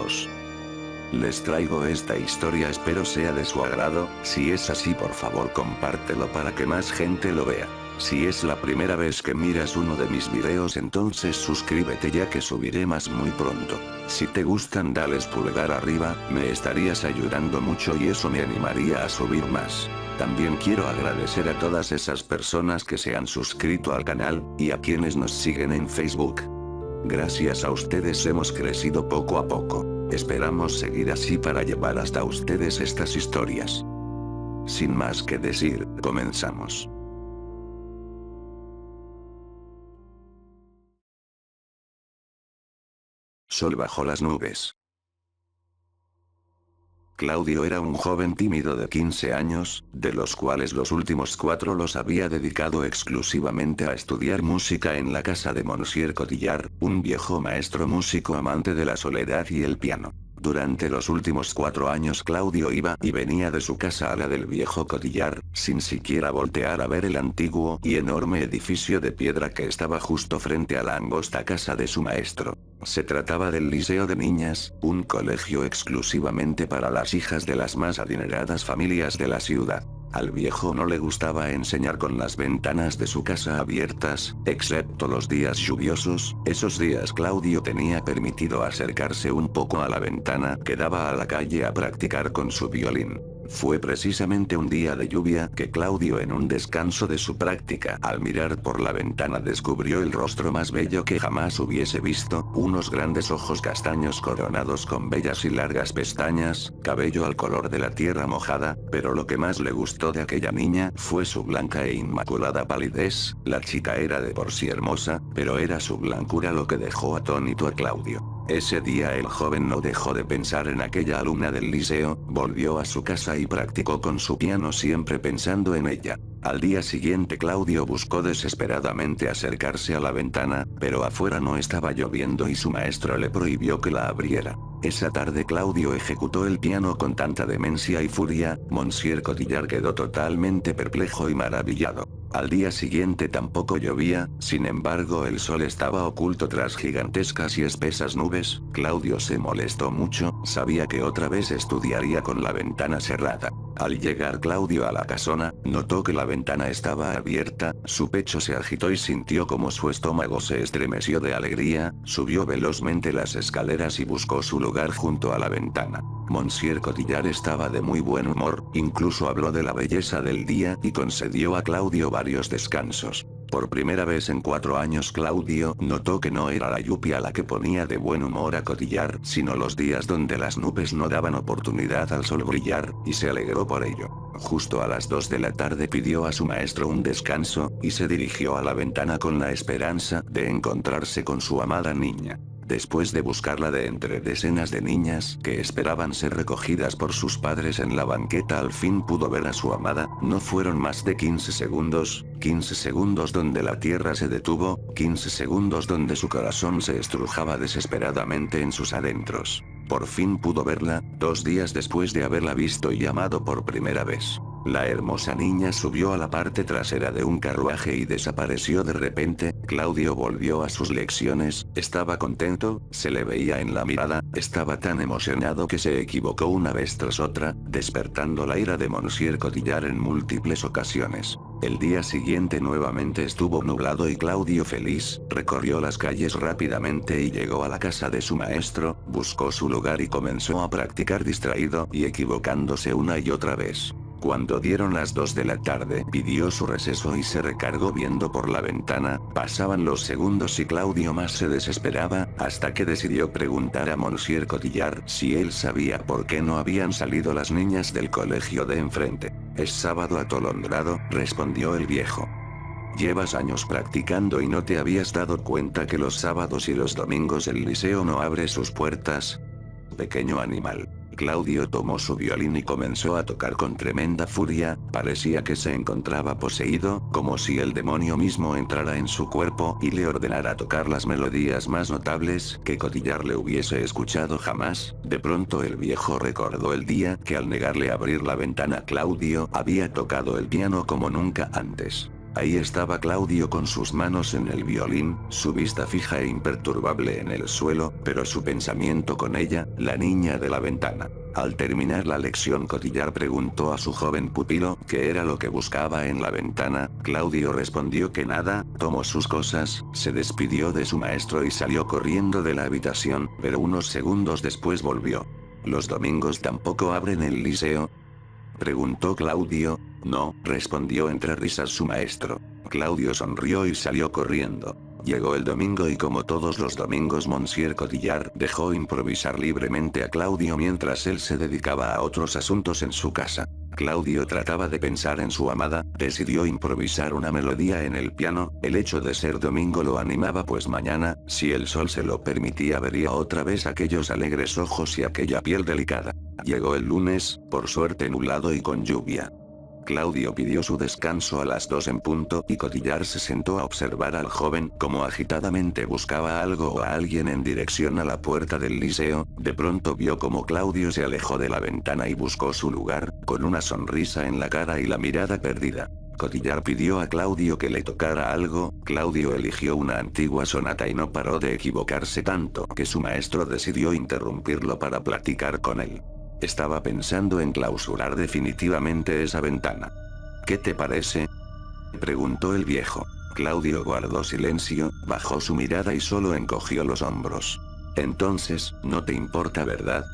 amigos. Les traigo esta historia, espero sea de su agrado. Si es así, por favor compártelo para que más gente lo vea. Si es la primera vez que miras uno de mis videos, entonces suscríbete, ya que subiré más muy pronto. Si te gustan, dales pulgar arriba, me estarías ayudando mucho y eso me animaría a subir más. También quiero agradecer a todas esas personas que se han suscrito al canal, y a quienes nos siguen en Facebook. Gracias a ustedes hemos crecido poco a poco. Esperamos seguir así para llevar hasta ustedes estas historias. Sin más que decir, comenzamos. Sol bajo las nubes. Claudio era un joven tímido de 15 años, de los cuales los últimos 4 los había dedicado exclusivamente a estudiar música en la casa de Monsieur Cotillard, un viejo maestro músico amante de la soledad y el piano. Durante los últimos 4 años Claudio iba y venía de su casa a la del viejo Cotillard, sin siquiera voltear a ver el antiguo y enorme edificio de piedra que estaba justo frente a la angosta casa de su maestro. Se trataba del Liceo de Niñas, un colegio exclusivamente para las hijas de las más adineradas familias de la ciudad. Al viejo no le gustaba enseñar con las ventanas de su casa abiertas, excepto los días lluviosos. Esos días Claudio tenía permitido acercarse un poco a la ventana que daba a la calle a practicar con su violín. Fue precisamente un día de lluvia que Claudio, en un descanso de su práctica, al mirar por la ventana descubrió el rostro más bello que jamás hubiese visto, unos grandes ojos castaños coronados con bellas y largas pestañas, cabello al color de la tierra mojada, pero lo que más le gustó de aquella niña fue su blanca e inmaculada palidez. La chica era de por sí hermosa, pero era su blancura lo que dejó atónito a Claudio. Ese día el joven no dejó de pensar en aquella alumna del liceo, volvió a su casa y practicó con su piano, siempre pensando en ella. Al día siguiente Claudio buscó desesperadamente acercarse a la ventana, pero afuera no estaba lloviendo y su maestro le prohibió que la abriera. Esa tarde Claudio ejecutó el piano con tanta demencia y furia, Monsieur Cotillard quedó totalmente perplejo y maravillado. Al día siguiente tampoco llovía, sin embargo el sol estaba oculto tras gigantescas y espesas nubes. Claudio se molestó mucho, sabía que otra vez estudiaría con la ventana cerrada. Al llegar Claudio a la casona, notó que la ventana estaba abierta, su pecho se agitó y sintió como su estómago se estremeció de alegría, subió velozmente las escaleras y buscó su lugar junto a la ventana. Monsieur Cotillard estaba de muy buen humor, incluso habló de la belleza del día y concedió a Claudio varios descansos. Por primera vez en 4 años Claudio notó que no era la lluvia la que ponía de buen humor a Cotillard, sino los días donde las nubes no daban oportunidad al sol brillar, y se alegró por ello. Justo a las 2 de la tarde pidió a su maestro un descanso, y se dirigió a la ventana con la esperanza de encontrarse con su amada niña. Después de buscarla de entre decenas de niñas que esperaban ser recogidas por sus padres en la banqueta, al fin pudo ver a su amada. No fueron más de 15 segundos donde la tierra se detuvo, 15 segundos donde su corazón se estrujaba desesperadamente en sus adentros. Por fin pudo verla, 2 días después de haberla visto y amado por primera vez. La hermosa niña subió a la parte trasera de un carruaje y desapareció de repente. Claudio volvió a sus lecciones, estaba contento, se le veía en la mirada, estaba tan emocionado que se equivocó una vez tras otra, despertando la ira de Monsieur Cotillard en múltiples ocasiones. El día siguiente nuevamente estuvo nublado y Claudio, feliz, recorrió las calles rápidamente y llegó a la casa de su maestro, buscó su lugar y comenzó a practicar distraído y equivocándose una y otra vez. Cuando dieron las 2 de la tarde, pidió su receso y se recargó viendo por la ventana. Pasaban los segundos y Claudio más se desesperaba, hasta que decidió preguntar a Monsieur Cotillard si él sabía por qué no habían salido las niñas del colegio de enfrente. «Es sábado atolondrado», respondió el viejo. «Llevas años practicando y no te habías dado cuenta que los sábados y los domingos el liceo no abre sus puertas. Pequeño animal». Claudio tomó su violín y comenzó a tocar con tremenda furia, parecía que se encontraba poseído, como si el demonio mismo entrara en su cuerpo y le ordenara tocar las melodías más notables que Cotillard le hubiese escuchado jamás. De pronto el viejo recordó el día que al negarle abrir la ventana Claudio había tocado el piano como nunca antes. Ahí estaba Claudio con sus manos en el violín, su vista fija e imperturbable en el suelo, pero su pensamiento con ella, la niña de la ventana. Al terminar la lección, Cotillar preguntó a su joven pupilo qué era lo que buscaba en la ventana. Claudio respondió que nada, tomó sus cosas, se despidió de su maestro y salió corriendo de la habitación, pero unos segundos después volvió. ¿Los domingos tampoco abren el liceo?, preguntó Claudio. No, respondió entre risas su maestro. Claudio sonrió y salió corriendo. Llegó el domingo y como todos los domingos Monsieur Cotillar dejó improvisar libremente a Claudio mientras él se dedicaba a otros asuntos en su casa. Claudio trataba de pensar en su amada, decidió improvisar una melodía en el piano. El hecho de ser domingo lo animaba, pues mañana, si el sol se lo permitía, vería otra vez aquellos alegres ojos y aquella piel delicada. Llegó el lunes, por suerte nublado y con lluvia. Claudio pidió su descanso a las 2 en punto y Cotillar se sentó a observar al joven como agitadamente buscaba algo o a alguien en dirección a la puerta del liceo. De pronto vio como Claudio se alejó de la ventana y buscó su lugar, con una sonrisa en la cara y la mirada perdida. Cotillar pidió a Claudio que le tocara algo. Claudio eligió una antigua sonata y no paró de equivocarse tanto que su maestro decidió interrumpirlo para platicar con él. Estaba pensando en clausurar definitivamente esa ventana. ¿Qué te parece?, preguntó el viejo. Claudio guardó silencio, bajó su mirada y solo encogió los hombros. Entonces, ¿no te importa, verdad?,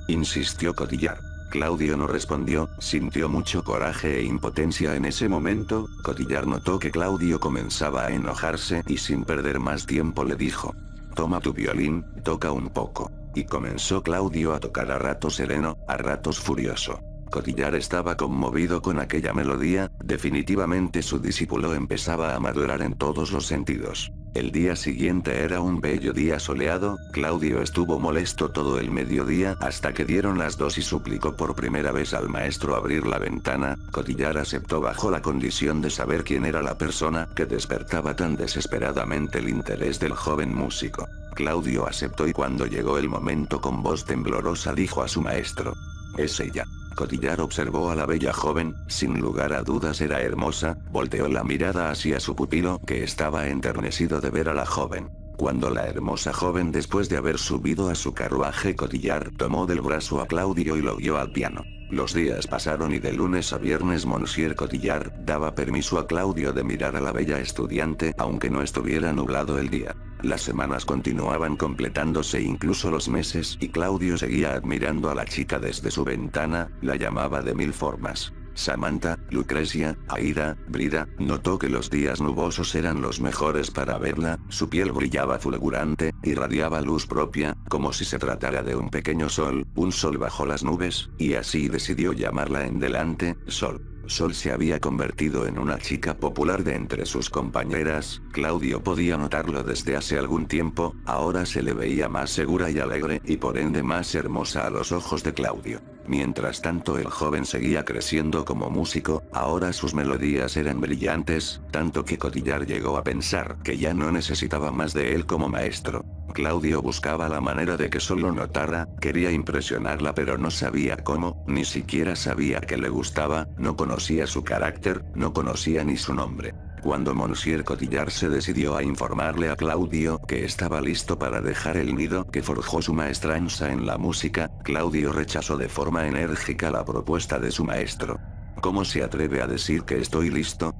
insistió Cotillar. Claudio no respondió, sintió mucho coraje e impotencia en ese momento. Cotillar notó que Claudio comenzaba a enojarse y sin perder más tiempo le dijo: toma tu violín, toca un poco. Y comenzó Claudio a tocar a ratos sereno, a ratos furioso. Cotillar estaba conmovido con aquella melodía. Definitivamente su discípulo empezaba a madurar en todos los sentidos. El día siguiente era un bello día soleado. Claudio estuvo molesto todo el mediodía hasta que dieron las 2 y suplicó por primera vez al maestro abrir la ventana. Cotillar aceptó bajo la condición de saber quién era la persona que despertaba tan desesperadamente el interés del joven músico. Claudio aceptó y cuando llegó el momento con voz temblorosa dijo a su maestro: es ella. Cotillar observó a la bella joven, sin lugar a dudas era hermosa, volteó la mirada hacia su pupilo que estaba enternecido de ver a la joven. Cuando la hermosa joven después de haber subido a su carruaje, Cotillar tomó del brazo a Claudio y lo guió al piano. Los días pasaron y de lunes a viernes Monsieur Cotillar daba permiso a Claudio de mirar a la bella estudiante aunque no estuviera nublado el día. Las semanas continuaban completándose, incluso los meses, y Claudio seguía admirando a la chica desde su ventana. La llamaba de 1000 formas: Samantha, Lucrecia, Aida, Brida. Notó que los días nubosos eran los mejores para verla. Su piel brillaba fulgurante, irradiaba luz propia, como si se tratara de un pequeño sol, un sol bajo las nubes, y así decidió llamarla en delante, Sol. Sol se había convertido en una chica popular de entre sus compañeras. Claudio podía notarlo desde hace algún tiempo. Ahora se le veía más segura y alegre, y por ende más hermosa a los ojos de Claudio. Mientras tanto el joven seguía creciendo como músico. Ahora sus melodías eran brillantes, tanto que Cotillar llegó a pensar que ya no necesitaba más de él como maestro. Claudio buscaba la manera de que Sol lo notara, quería impresionarla pero no sabía cómo, ni siquiera sabía que le gustaba, no conocía su carácter, no conocía ni su nombre. Cuando Monsieur Cotillar se decidió a informarle a Claudio que estaba listo para dejar el nido que forjó su maestranza en la música, Claudio rechazó de forma enérgica la propuesta de su maestro. ¿Cómo se atreve a decir que estoy listo?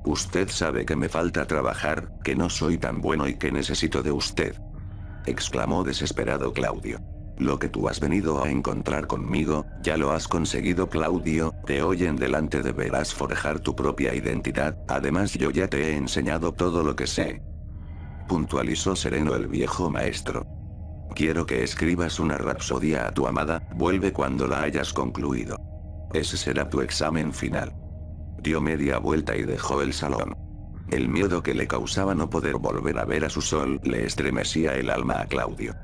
Usted sabe que me falta trabajar, que no soy tan bueno y que necesito de usted, exclamó desesperado Claudio. Lo que tú has venido a encontrar conmigo, ya lo has conseguido, Claudio. De hoy en adelante deberás forjar tu propia identidad. Además yo ya te he enseñado todo lo que sé, puntualizó sereno el viejo maestro. Quiero que escribas una rapsodia a tu amada. Vuelve cuando la hayas concluido. Ese será tu examen final. Dio media vuelta y dejó el salón. El miedo que le causaba no poder volver a ver a su Sol le estremecía el alma a Claudio.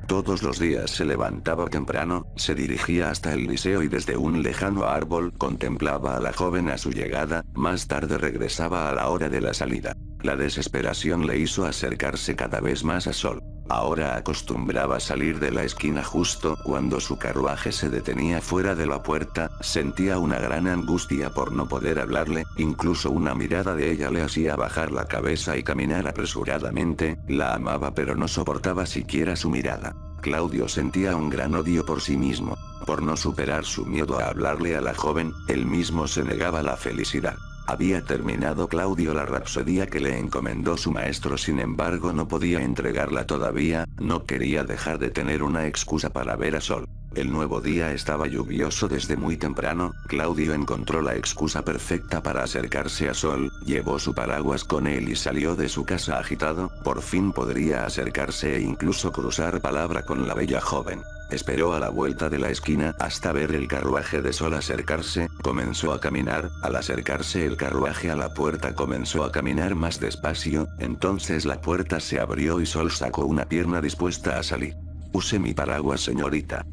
Todos los días se levantaba temprano, se dirigía hasta el liceo y desde un lejano árbol contemplaba a la joven a su llegada. Más tarde regresaba a la hora de la salida. La desesperación le hizo acercarse cada vez más a Sol. Ahora acostumbraba salir de la esquina justo cuando su carruaje se detenía fuera de la puerta, sentía una gran angustia por no poder hablarle, incluso una mirada de ella le hacía bajar la cabeza y caminar apresuradamente, la amaba pero no soportaba siquiera su mirada. Claudio sentía un gran odio por sí mismo. Por no superar su miedo a hablarle a la joven, él mismo se negaba la felicidad. Había terminado Claudio la rapsodía que le encomendó su maestro, sin embargo no podía entregarla todavía, no quería dejar de tener una excusa para ver a Sol. El nuevo día estaba lluvioso desde muy temprano, Claudio encontró la excusa perfecta para acercarse a Sol, llevó su paraguas con él y salió de su casa agitado, por fin podría acercarse e incluso cruzar palabra con la bella joven. Esperó a la vuelta de la esquina hasta ver el carruaje de Sol acercarse, comenzó a caminar, al acercarse el carruaje a la puerta comenzó a caminar más despacio, entonces la puerta se abrió y Sol sacó una pierna dispuesta a salir. «Use mi paraguas, señorita»,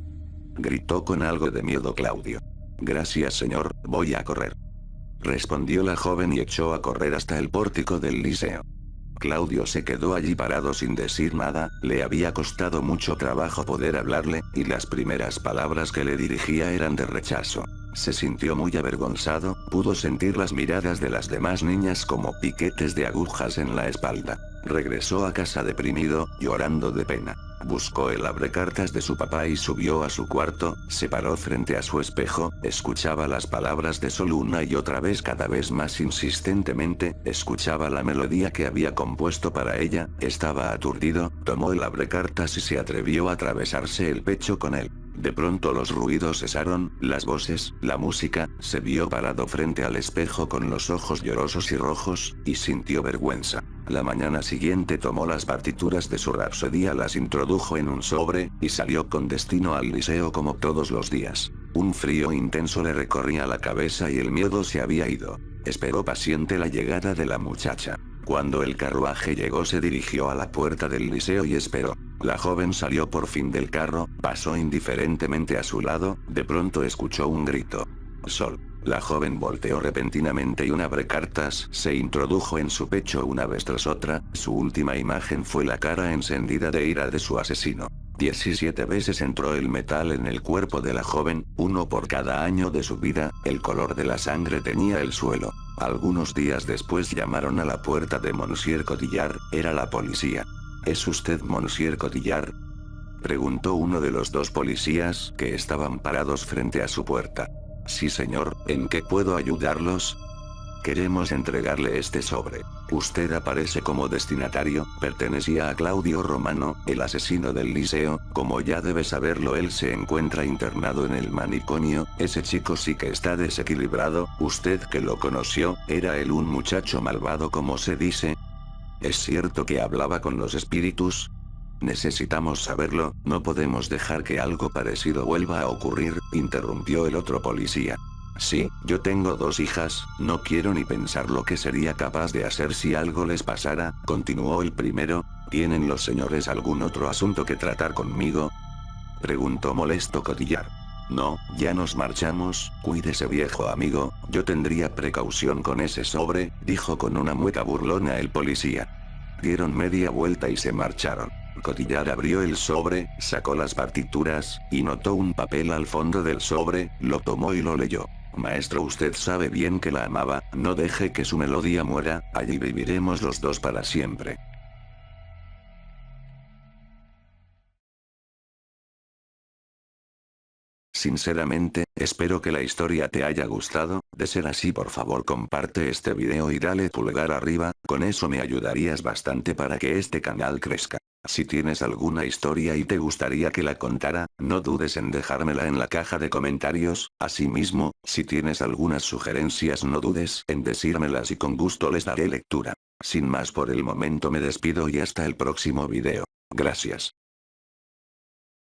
gritó con algo de miedo Claudio. «Gracias, señor, voy a correr», respondió la joven y echó a correr hasta el pórtico del liceo. Claudio se quedó allí parado sin decir nada, le había costado mucho trabajo poder hablarle, y las primeras palabras que le dirigía eran de rechazo. Se sintió muy avergonzado, pudo sentir las miradas de las demás niñas como piquetes de agujas en la espalda. Regresó a casa deprimido, llorando de pena. Buscó el abrecartas de su papá y subió a su cuarto, se paró frente a su espejo, escuchaba las palabras de Sol una y otra vez cada vez más insistentemente, escuchaba la melodía que había compuesto para ella, estaba aturdido, tomó el abrecartas y se atrevió a atravesarse el pecho con él. De pronto los ruidos cesaron, las voces, la música, se vio parado frente al espejo con los ojos llorosos y rojos, y sintió vergüenza. La mañana siguiente tomó las partituras de su rapsodía, las introdujo en un sobre, y salió con destino al liceo como todos los días. Un frío intenso le recorría la cabeza y el miedo se había ido. Esperó paciente la llegada de la muchacha. Cuando el carruaje llegó se dirigió a la puerta del liceo y esperó. La joven salió por fin del carro, pasó indiferentemente a su lado, de pronto escuchó un grito. «Sol». La joven volteó repentinamente y un abrecartas se introdujo en su pecho una vez tras otra, su última imagen fue la cara encendida de ira de su asesino. 17 veces entró el metal en el cuerpo de la joven, uno por cada año de su vida, el color de la sangre teñía el suelo. Algunos días después llamaron a la puerta de Monsieur Cotillard, era la policía. «¿Es usted Monsieur Cotillard?», preguntó uno de los dos policías que estaban parados frente a su puerta. «Sí, señor, ¿en qué puedo ayudarlos?». «Queremos entregarle este sobre. Usted aparece como destinatario, pertenecía a Claudio Romano, el asesino del liceo, como ya debe saberlo él se encuentra internado en el manicomio, ese chico sí que está desequilibrado, usted que lo conoció, ¿era él un muchacho malvado como se dice?». «¿Es cierto que hablaba con los espíritus?». «Necesitamos saberlo, no podemos dejar que algo parecido vuelva a ocurrir», interrumpió el otro policía. «Sí, yo tengo 2 hijas, no quiero ni pensar lo que sería capaz de hacer si algo les pasara», continuó el primero. «¿Tienen los señores algún otro asunto que tratar conmigo?», preguntó molesto Cotillard. «No, ya nos marchamos, cuídese viejo amigo, yo tendría precaución con ese sobre», dijo con una mueca burlona el policía. Dieron media vuelta y se marcharon. Cotillard abrió el sobre, sacó las partituras, y notó un papel al fondo del sobre, lo tomó y lo leyó. «Maestro, usted sabe bien que la amaba, no deje que su melodía muera, allí viviremos los dos para siempre». Sinceramente, espero que la historia te haya gustado, de ser así por favor comparte este video y dale pulgar arriba, con eso me ayudarías bastante para que este canal crezca. Si tienes alguna historia y te gustaría que la contara, no dudes en dejármela en la caja de comentarios, asimismo, si tienes algunas sugerencias no dudes en decírmelas y con gusto les daré lectura. Sin más por el momento me despido y hasta el próximo video. Gracias.